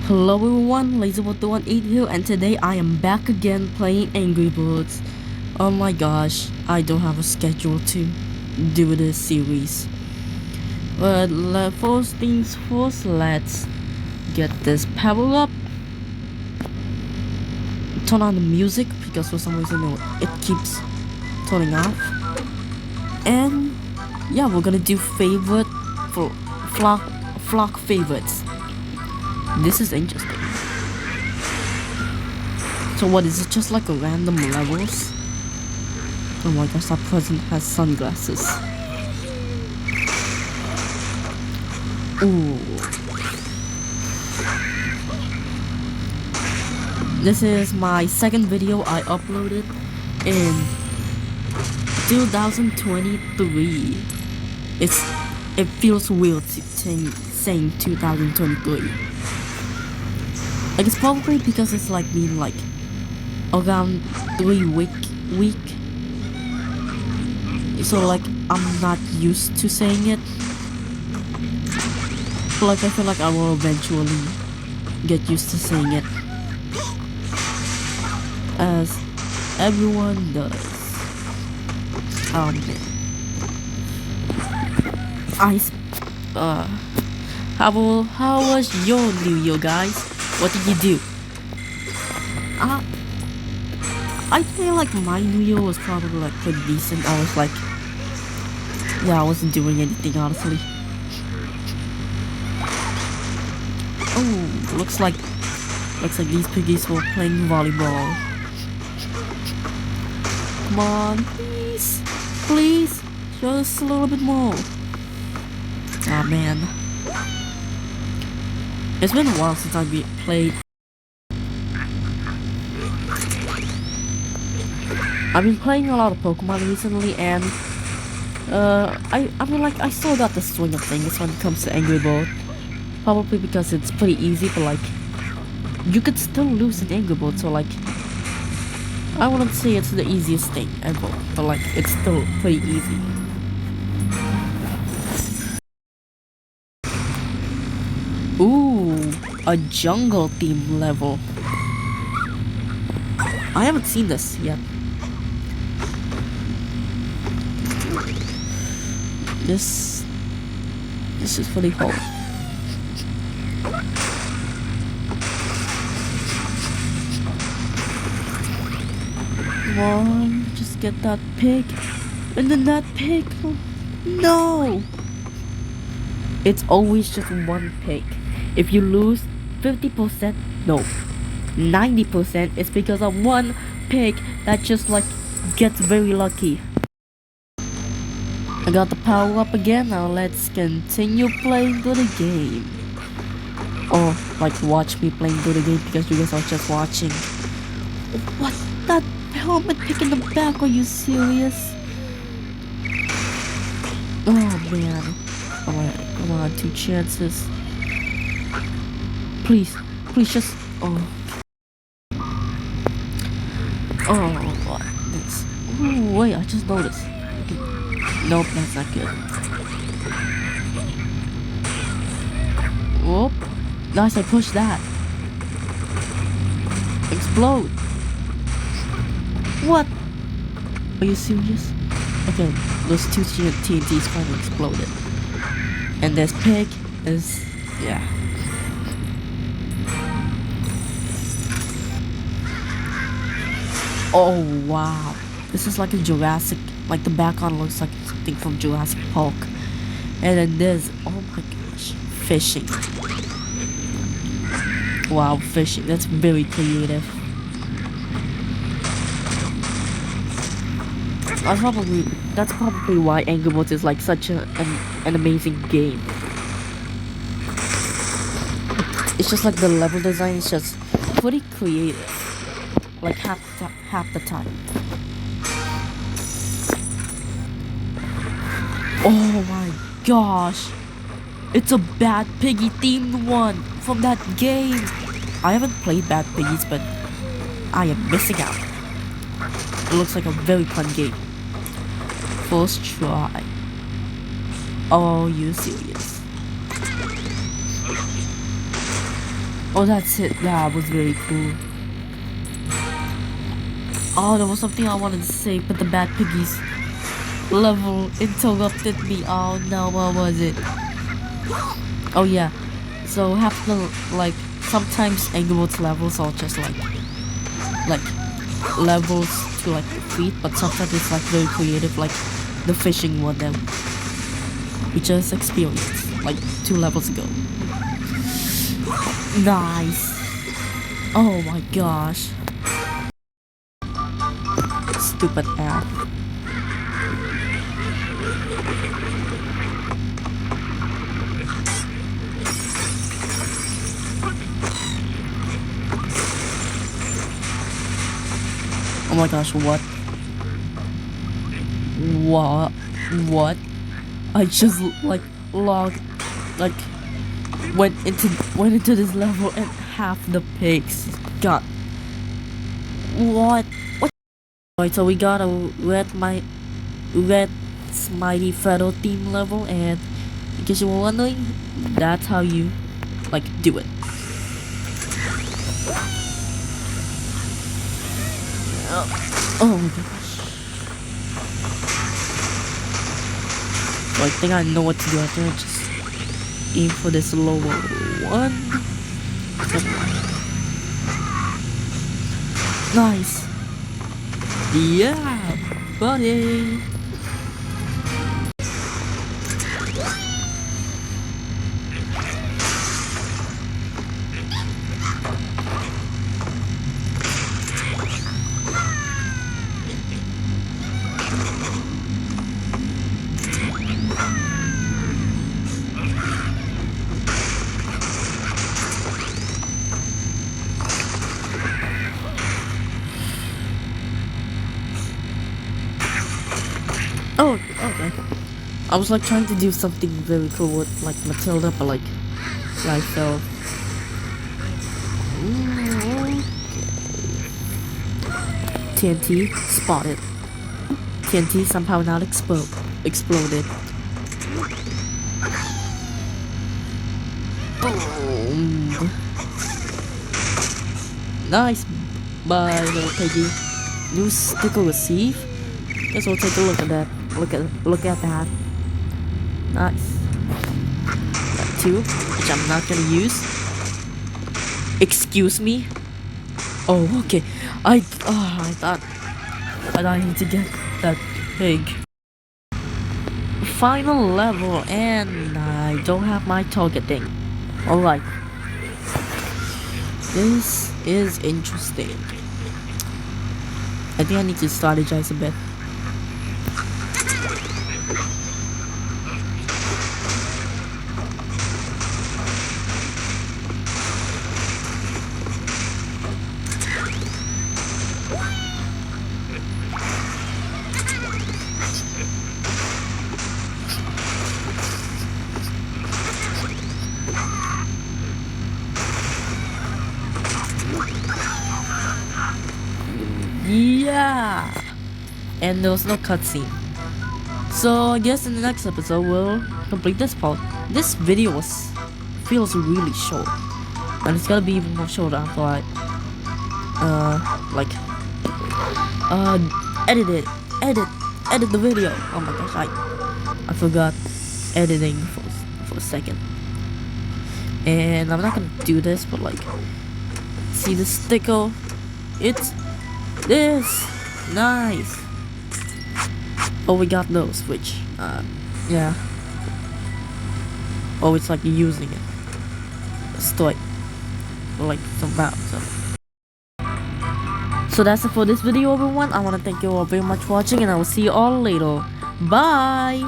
Hello everyone, LaserBot1 here, and today I am back again playing Angry Birds. Oh my gosh, I don't have a schedule to do this series. But first things first, let's get this power up. Turn on the music because for some reason it keeps turning off. And yeah, we're gonna do favorite for flock favorites. This is interesting. So what is it, just like a random levels? Oh my gosh, that person has sunglasses. Ooh. This is my second video I uploaded in 2023. It feels weird saying 2023. Like it's probably because it's like been like around 3 week. So like I'm not used to saying it. But like I feel like I will eventually get used to saying it. As everyone does. How was your New Year, guys? What did you do? I feel like my New Year was probably like pretty decent. I was like, yeah, I wasn't doing anything honestly. Oh, looks like these piggies were playing volleyball. Come on, please, show us a little bit more. Ah man, it's been a while since I played. I've been playing a lot of Pokemon recently, and I mean like I still got the swing of things when it comes to Angry Bird. Probably because it's pretty easy, but like you could still lose an Angry Bird, so like I wouldn't say it's the easiest thing ever, but like it's still pretty easy. Ooh, a jungle theme level. I haven't seen this yet. This is pretty cool. Come on, just get that pig. And then that pig. No! It's always just one pig. If you lose 50%, no, 90%, it's because of one pig that just like gets very lucky. I got the power up again. Now let's continue playing through the game. Or like watch me playing through the game because you guys are just watching. What? That helmet pick in the back? Are you serious? Oh man. Come on, 2 chances. Please just. Oh, what? This. Oh wait, I just noticed. Nope, that's not good. Whoop. Nice, I pushed that. Explode. What? Are you serious? Okay, those 2 TNTs finally exploded. And this pig is... yeah. Oh wow. This is like a Jurassic... like the background looks like something from Jurassic Park. And then there's, oh my gosh, fishing. Wow, fishing, that's very creative. That's probably why Angry Birds is like such an amazing game. It's just like the level design is just pretty creative. Like half the time. Oh my gosh, it's a Bad Piggy themed one from that game. I haven't played Bad Piggies, but I am missing out. It looks like a very fun game. First try. Oh, you serious? Oh, that's it. That was very cool. Oh, there was something I wanted to say, but the bad piggies level interrupted me. Oh no, what was it? Oh yeah. So have the like sometimes Angrywood's levels are just like levels to like defeat, but sometimes it's like very creative, like the fishing one that we just experienced like 2 levels ago. Nice. Oh my gosh. Stupid ad. Oh my gosh, what? What? What? I just like logged, like went into this level and half the pigs got. What? What? Alright, so we got a red mighty feather team level, and in case you were wondering, that's how you like do it. Oh my gosh. So I think I know what to do. I think I just aim for this lower one. Nice. Yeah, buddy. Oh, okay. I was like trying to do something very cool with like Matilda, but like I fell. TNT spotted. TNT somehow not exploded. Boom. Nice. Bye, little piggy. New sticker receive. Guess we'll take a look at that. Look at that. Nice. Got 2, which I'm not gonna use. Excuse me. Oh, okay. I thought I need to get that pig. Final level, and I don't have my targeting. Alright. This is interesting. I think I need to strategize a bit. Yeah, and there was no cutscene. So I guess in the next episode we'll complete this part. This video feels really short, and it's gonna be even more shorter after I edit the video. Oh my gosh, I forgot editing for a second, and I'm not gonna do this, but like, see the sticker? It's this. Nice. Oh, we got those, which yeah. Oh, it's like using it. Story. Like somehow. So that's it for this video, everyone. I want to thank you all very much for watching, and I will see you all later. Bye.